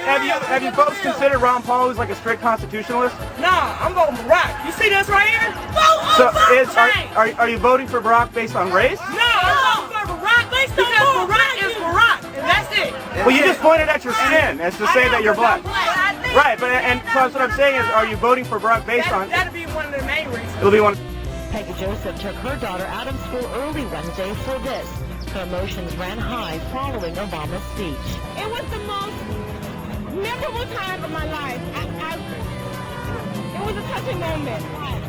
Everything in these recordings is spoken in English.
have you folks considered Ron Paul as like a strict constitutionalist? Nah, I'm voting Barack. You see this right here? So are you voting for Barack based on race? No, I'm voting for Barack based on because Barack is Barack, and that's it. Well, you just pointed at your skin as to say that you're black. Right, but and so that's what I'm saying is, are you voting for Barack based on? That'll be one of the main reasons. It'll be one. Peggy Joseph took her daughter out of school early Wednesday for this. Her emotions ran high following Obama's speech. It was the most memorable time of my life. It was a touching moment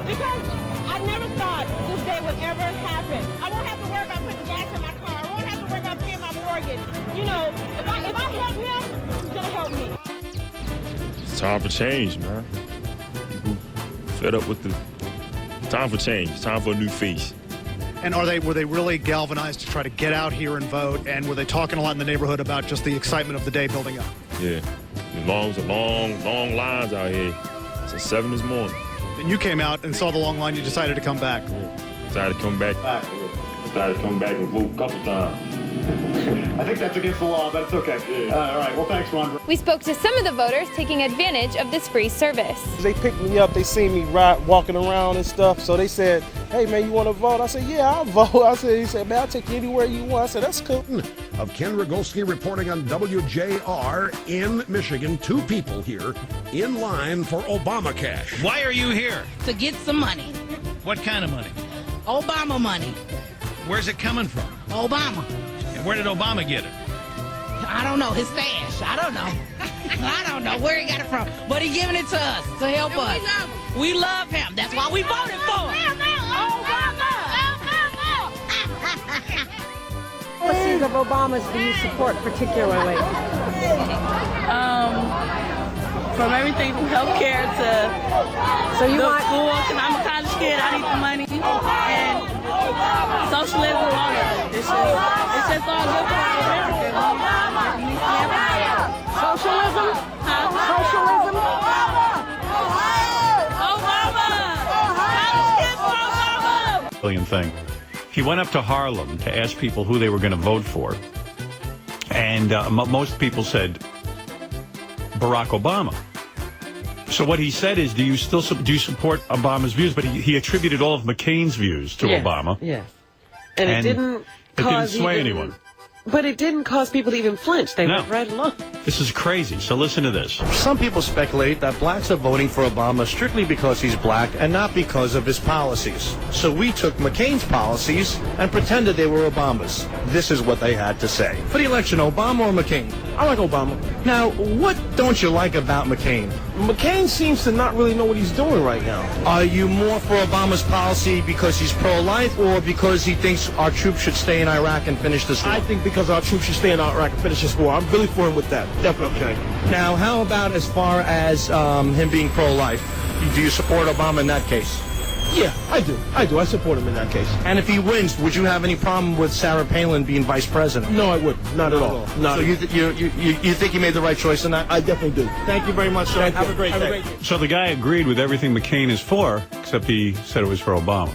because I never thought this day would ever happen. I won't have to worry about putting gas in my car. I won't have to worry about paying my mortgage. You know, if I help him, he's gonna help me. It's time for change, man. People fed up with the time for change. Time for a new face. And were they really galvanized to try to get out here and vote? And were they talking a lot in the neighborhood about just the excitement of the day building up? Yeah, long lines out here. Since 7 this morning. And you came out and saw the long line. You decided to come back. Yeah. Decided to come back and vote a couple times. I think that's against the law, but it's okay. Yeah. All right. Well, thanks, Ron. We spoke to some of the voters taking advantage of this free service. They picked me up. They seen me walking around and stuff. So they said, "Hey, man, you want to vote?" I said, "Yeah, I'll vote." He said, "Man, I'll take you anywhere you want." I said, "That's cool." Of Ken Rogolsky reporting on WJR in Michigan. 2 people here in line for Obama cash. Why are you here? To get some money. What kind of money? Obama money. Where's it coming from? Obama. And where did Obama get it? I don't know. His stash. I don't know. I don't know where he got it from. But he giving it to us to help us. We love him. That's why we voted for him. Policies of Obama's do you support particularly? From everything from healthcare to school. Because I'm a college kid, I need the money. And socialism, all of it. It's just all good for America. Socialism? Huh? Socialism? Obama! Thing. He went up to Harlem to ask people who they were going to vote for. And most people said Barack Obama. So what he said is, do you support Obama's views? But he attributed all of McCain's views to Obama. Yes. And it didn't sway anyone. But it didn't cause people to even flinch. They went right along. This is crazy. So listen to this. Some people speculate that blacks are voting for Obama strictly because he's black and not because of his policies. So we took McCain's policies and pretended they were Obama's. This is what they had to say. For the election, Obama or McCain? I like Obama. Now, what don't you like about McCain? McCain seems to not really know what he's doing right now. Are you more for Obama's policy because he's pro-life or because he thinks our troops should stay in Iraq and finish this war? I think because our troops should stay in Iraq and finish this war. I'm really for him with that. Definitely. Okay. Now, how about as far as him being pro-life? Do you support Obama in that case? Yeah, I do. I support him in that case. And if he wins, would you have any problem with Sarah Palin being vice president? No, I wouldn't. Not at all. So you think you made the right choice in that? I definitely do. Thank you very much, sir. Have a great day. So the guy agreed with everything McCain is for, except he said it was for Obama.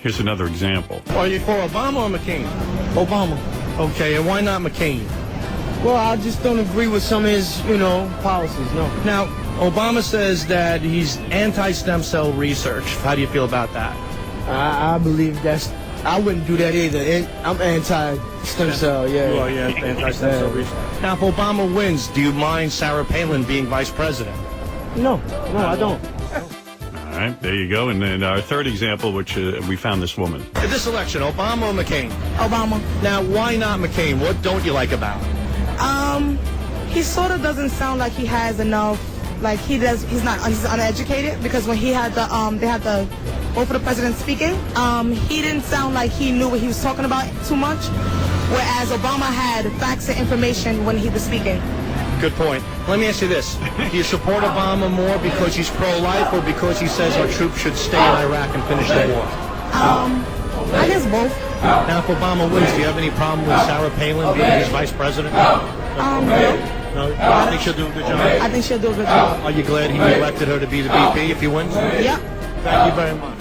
Here's another example. Are you for Obama or McCain? Obama. Okay, and why not McCain? Well, I just don't agree with some of his, policies, no. Now, Obama says that he's anti-stem cell research. How do you feel about that? I believe I wouldn't do that either. I'm anti-stem cell, yeah. You are, anti-stem cell research. Now, if Obama wins, do you mind Sarah Palin being vice president? No, I don't. All right, there you go. And then our third example, which we found this woman. In this election, Obama or McCain? Obama. Now, why not McCain? What don't you like about him? He sort of doesn't sound like he has enough. Like he's uneducated because when he had they had the vote for the president speaking, he didn't sound like he knew what he was talking about too much. Whereas Obama had facts and information when he was speaking. Good point. Let me ask you this. Do you support Obama more because he's pro-life or because he says our troops should stay in Iraq and finish the war? I guess both. Now, if Obama wins, do you have any problem with Sarah Palin being his vice president? No. No? I think she'll do a good job. I think she'll do a good job. Are you glad he elected her to be the VP if he wins? Yeah. Thank you very much.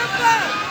America!